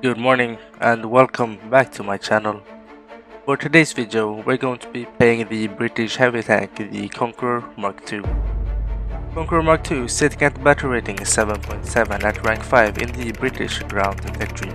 Good morning and welcome back to my channel. For today's video, we're going to be playing the British heavy tank, the Conqueror Mark II. Conqueror Mark II sitting at battle rating 7.7 at rank 5 in the British ground tech tree.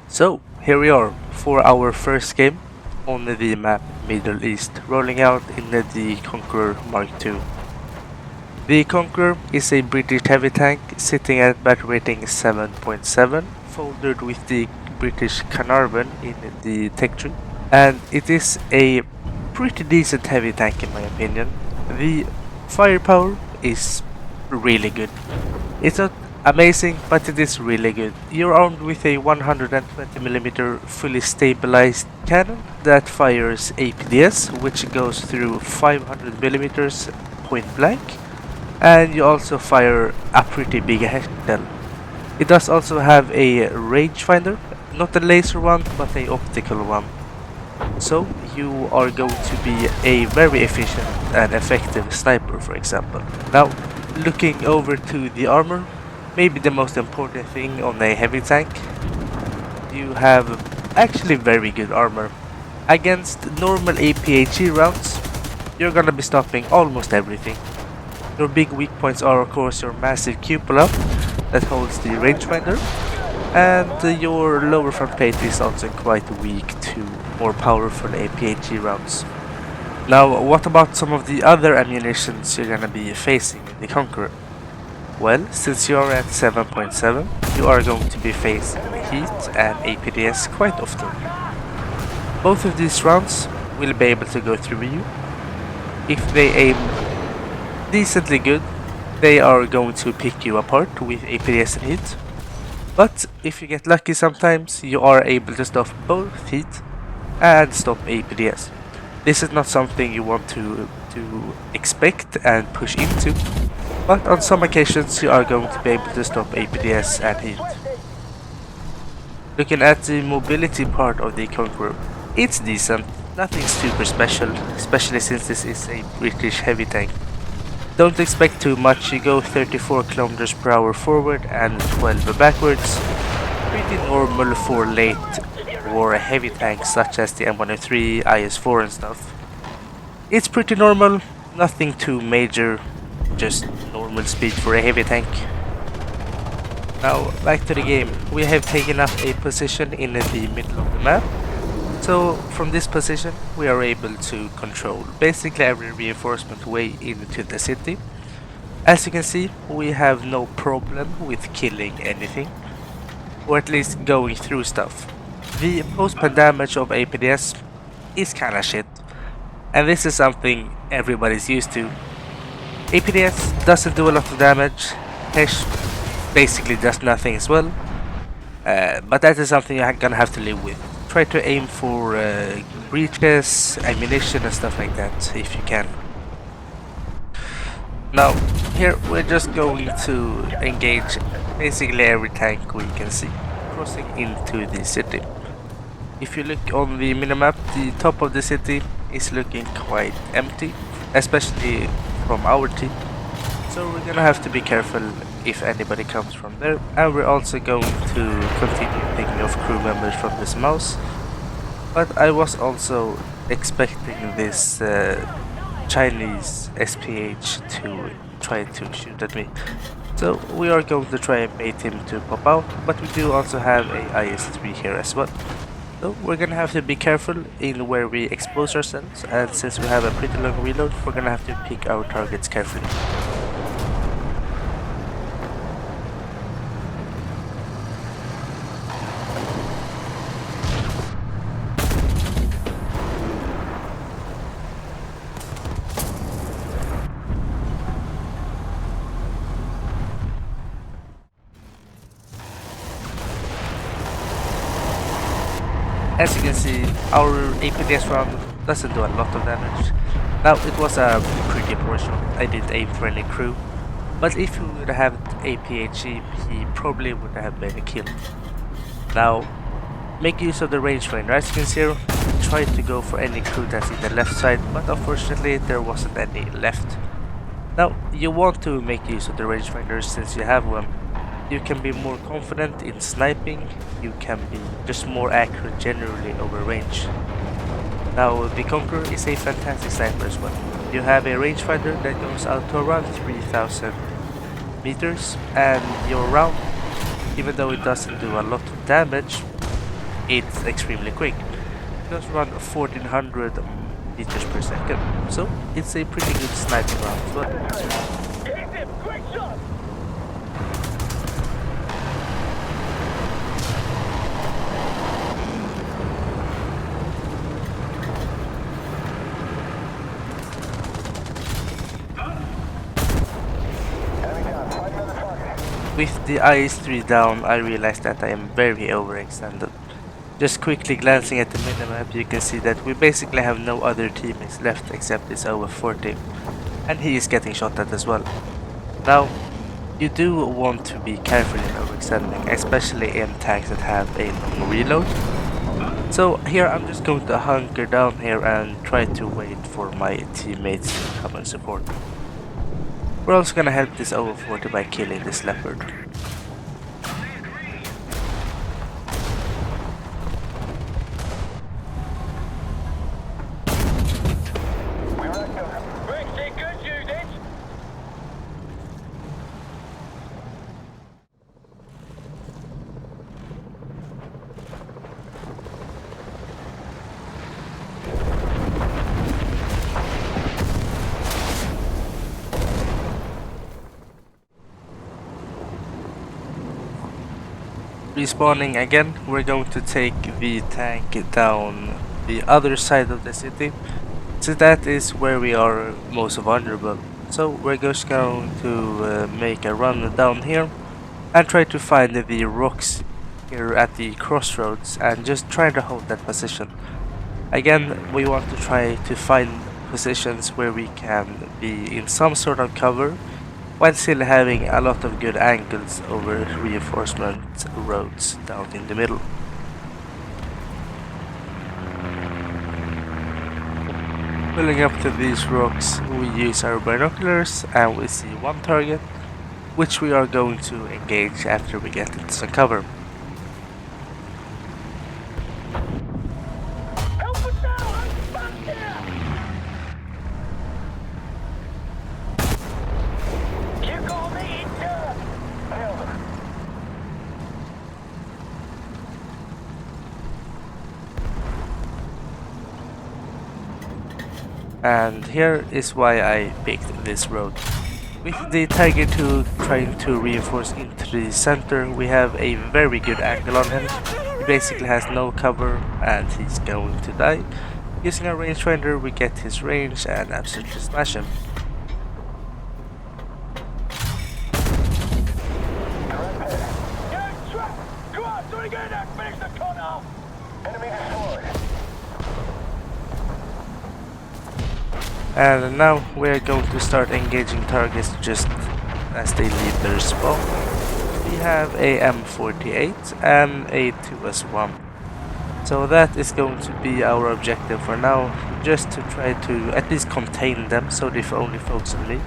So, here we are for our first game on the map Middle East, rolling out in the Conqueror Mark II. The Conqueror is a British heavy tank sitting at battle rating 7.7, folded with the British Carnarvon in the tech tree, and it is a pretty decent heavy tank in my opinion. The firepower is really good. It's not amazing, but it is really good. You're armed with a 120mm fully stabilized cannon that fires APDS, which goes through 500mm point blank, and you also fire a pretty big shell. It does also have a rangefinder, not a laser one, but a optical one. So you are going to be a very efficient and effective sniper, for example. Now, looking over to the armor, maybe the most important thing on a heavy tank, you have actually very good armor. Against normal APHE rounds, you're gonna be stopping almost everything. Your big weak points are of course your massive cupola that holds the rangefinder, and your lower front plate is also quite weak to more powerful APHE rounds. Now, what about some of the other ammunitions you're gonna be facing in the Conqueror? Well, since you are at 7.7, you are going to be facing heat and APDS quite often. Both of these rounds will be able to go through you. If they aim decently good, they are going to pick you apart with APDS and heat. But if you get lucky sometimes, you are able to stop both heat and stop APDS. This is not something you want to expect and push into, but on some occasions you are going to be able to stop APDS and heat. Looking at the mobility part of the Conqueror, it's decent, nothing super special, especially since this is a British heavy tank. Don't expect too much, you go 34 km/h forward and 12 backwards. Pretty normal for late war heavy tanks such as the M103, IS-4 and stuff. It's pretty normal, nothing too major, just normal speed for a heavy tank. Now back to the game. We have taken up a position in the middle of the map. So from this position we are able to control basically every reinforcement way into the city. As you can see, we have no problem with killing anything, or at least going through stuff. The post-pan damage of APDS is kinda shit, and this is something everybody's used to. APDS doesn't do a lot of damage, Hesh basically does nothing as well, but that is something you're gonna have to live with. Try to aim for breaches, ammunition and stuff like that if you can. Now here we're just going to engage basically every tank we can see crossing into the city. If you look on the minimap, the top of the city is looking quite empty, especially from our team, so we're gonna have to be careful if anybody comes from there, and we're also going to continue picking off crew members from this mouse. But I was also expecting this Chinese SPH to try to shoot at me, so we are going to try and bait him to pop out, but we do also have a IS-3 here as well. So we're gonna have to be careful in where we expose ourselves, and since we have a pretty long reload, we're gonna have to pick our targets carefully. As you can see, our APDS round doesn't do a lot of damage. Now, it was a pretty poor shot. I didn't aim for any crew, but if you would have APHE, he probably would have been a kill. Now, make use of the rangefinder. As you can see, try to go for any crew that's in the left side, but unfortunately there wasn't any left. Now, you want to make use of the rangefinder since you have one. You can be more confident in sniping, you can be just more accurate generally over range. Now, the Conqueror is a fantastic sniper as well. You have a rangefinder that goes out to around 3000 meters, and your round, even though it doesn't do a lot of damage, it's extremely quick. It goes around 1400 meters per second, so it's a pretty good sniping round as well. With the IS-3 down, I realized that I am very overextended. Just quickly glancing at the minimap, you can see that we basically have no other teammates left except this over 40, and he is getting shot at as well. Now, you do want to be careful in overextending, especially in tanks that have a long reload. So here I'm just going to hunker down here and try to wait for my teammates to come and support. We're also gonna help this over 40 by killing this leopard. Respawning again, we're going to take the tank down the other side of the city, so that is where we are most vulnerable. So we're just going to make a run down here and try to find the rocks here at the crossroads and just try to hold that position. Again, we want to try to find positions where we can be in some sort of cover while still having a lot of good angles over reinforcement roads down in the middle. Pulling up to these rocks, we use our binoculars and we see one target, which we are going to engage after we get into some cover. And here is why I picked this road. With the Tiger 2 trying to reinforce into the center, we have a very good angle on him. He basically has no cover and he's going to die. Using our rangefinder, we get his range and absolutely smash him. And now we're going to start engaging targets just as they leave their spawn. We have a M48 and a 2S1. So that is going to be our objective for now, just to try to at least contain them so they only focus on me,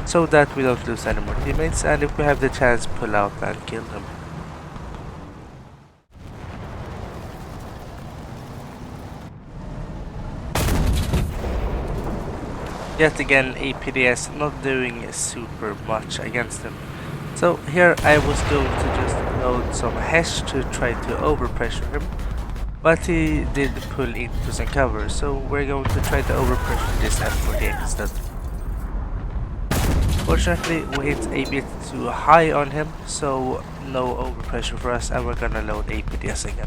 so that we don't lose any more teammates, and if we have the chance, pull out and kill them. Yet again, APDS not doing super much against him. So here I was going to just load some hash to try to overpressure him, but he did pull into some cover, so we're going to try to overpressure this M48 instead. Fortunately, we hit a bit too high on him, so no overpressure for us, and we're gonna load APDS again.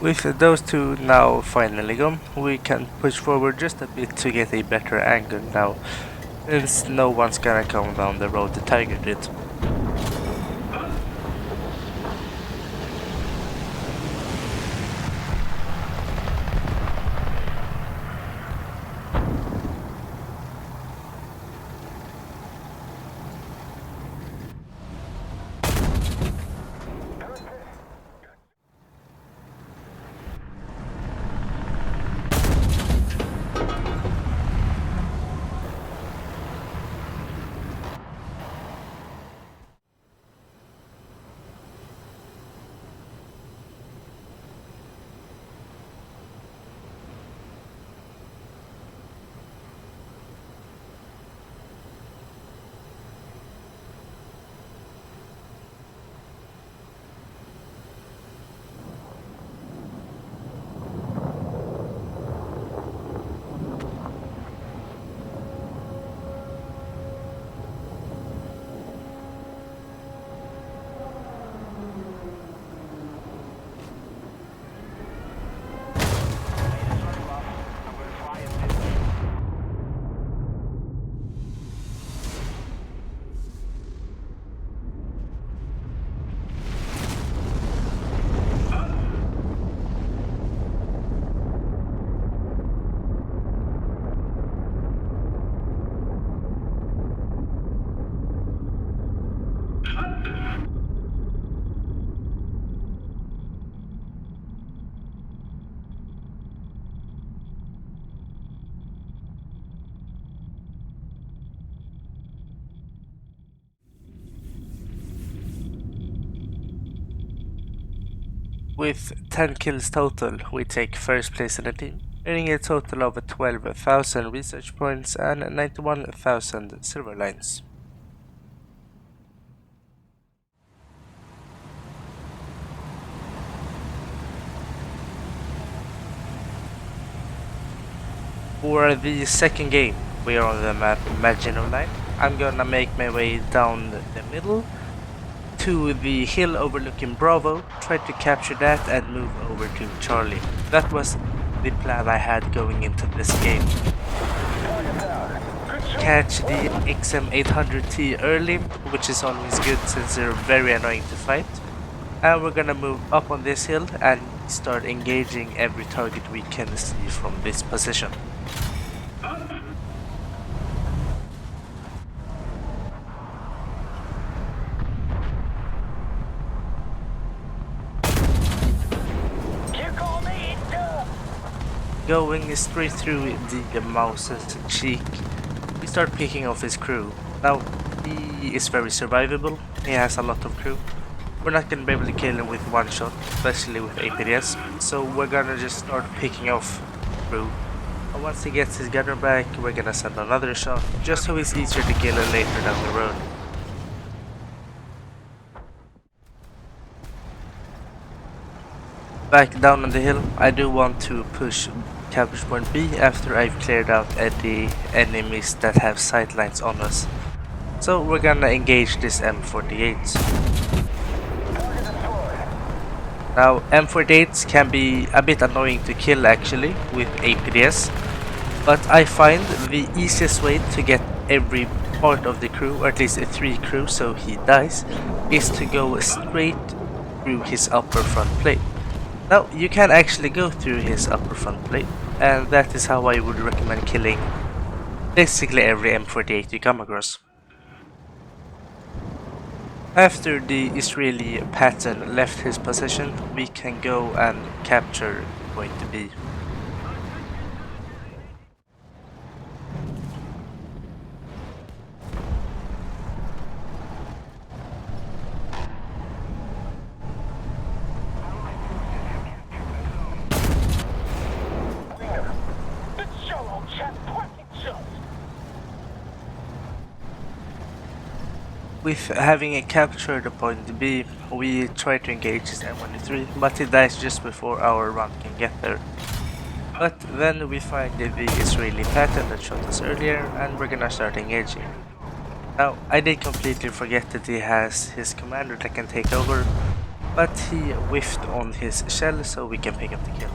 With those two now finally gone, we can push forward just a bit to get a better angle now, since no one's gonna come down the road the tiger did. With 10 kills total, we take first place in the team, earning a total of 12,000 research points and 91,000 silver lines. For the second game, we are on the map Maginot Line. I'm gonna make my way down the middle to the hill overlooking Bravo, try to capture that and move over to Charlie. That was the plan I had going into this game. Catch the XM800T early, which is always good since they're very annoying to fight. And we're gonna move up on this hill and start engaging every target we can see from this position. Going straight through the mouse's cheek, we start picking off his crew. Now, he is very survivable, he has a lot of crew. We're not gonna be able to kill him with one shot, especially with APDS, so we're gonna just start picking off crew. And once he gets his gunner back, we're gonna send another shot, just so it's easier to kill him later down the road. Back down on the hill, I do want to push capture point B after I've cleared out any enemies that have sightlines on us. So we're gonna engage this M48. Now M48s can be a bit annoying to kill actually with APDS, but I find the easiest way to get every part of the crew, or at least 3 crew so he dies, is to go straight through his upper front plate. Now, you can actually go through his upper front plate, and that is how I would recommend killing basically every M48 you come across. After the Israeli Patton left his position, we can go and capture point B. With having captured the point B, we try to engage his M103, but he dies just before our run can get there. But then we find the Israeli Patton that shot us earlier, and we're gonna start engaging. Now, I did completely forget that he has his commander that can take over, but he whiffed on his shell, so we can pick up the kill.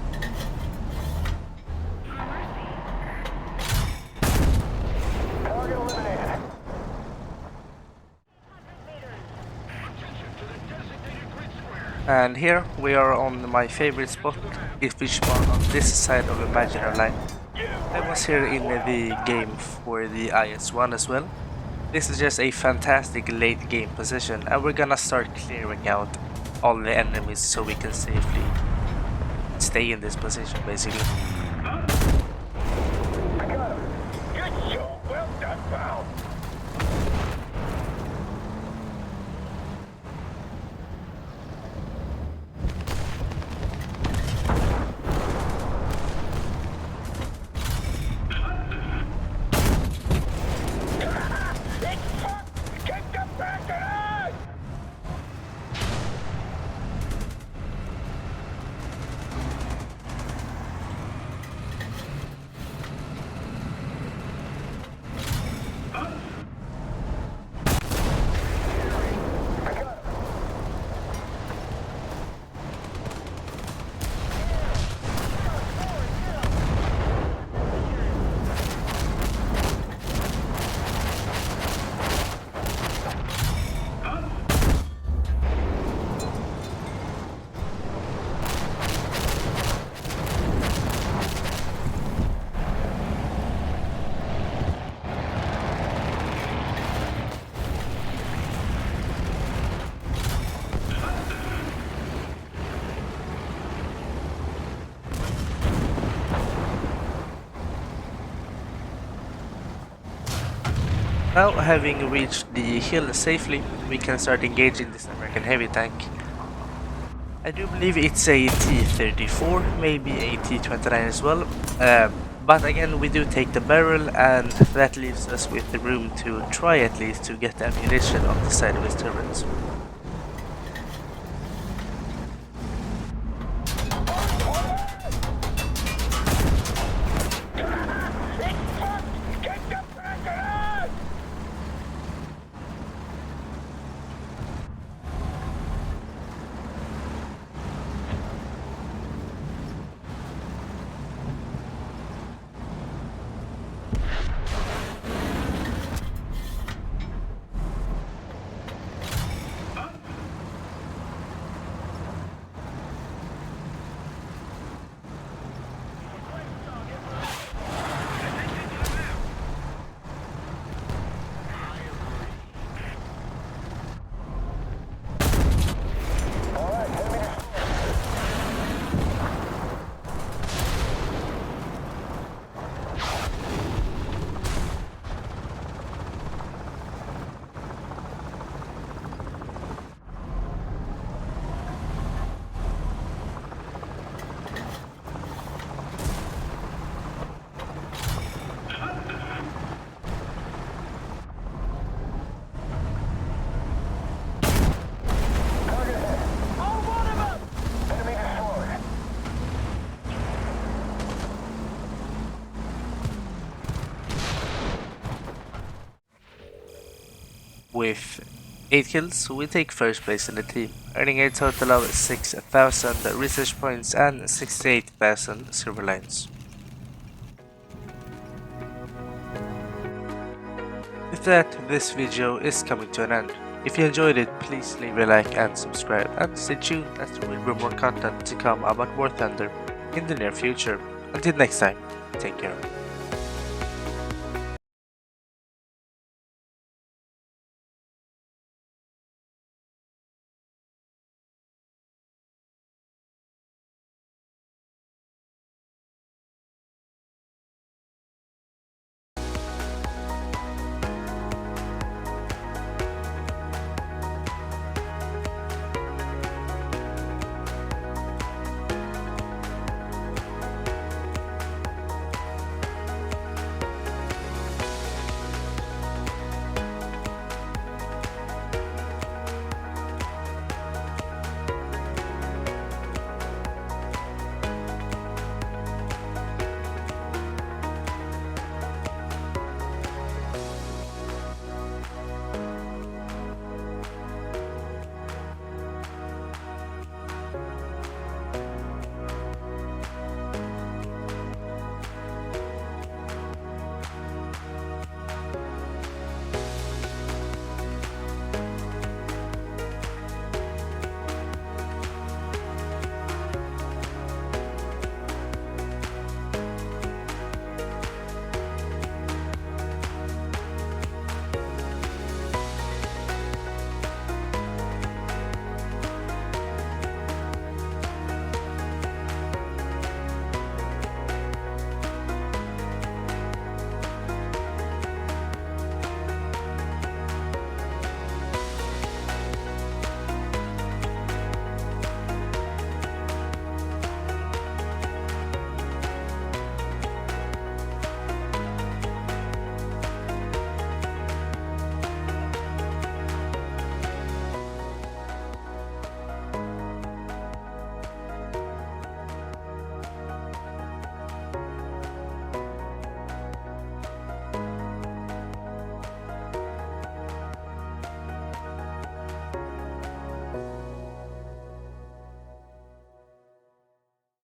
And here we are on my favorite spot, if we spawn on this side of imaginary line. I was here in the game for the IS-1 as well. This is just a fantastic late game position, and we're gonna start clearing out all the enemies so we can safely stay in this position basically. I got him. Good job. Well done, pal. Now, having reached the hill safely, we can start engaging this American heavy tank. I do believe it's a T-34, maybe a T-29 as well, but again we do take the barrel, and that leaves us with the room to try at least to get ammunition on the side of his turrets. With 8 kills, we take first place in the team, earning a total of 6,000 research points and 68,000 silver lines. With that, this video is coming to an end. If you enjoyed it, please leave a like and subscribe, and stay tuned as there will be more content to come about War Thunder in the near future. Until next time, take care.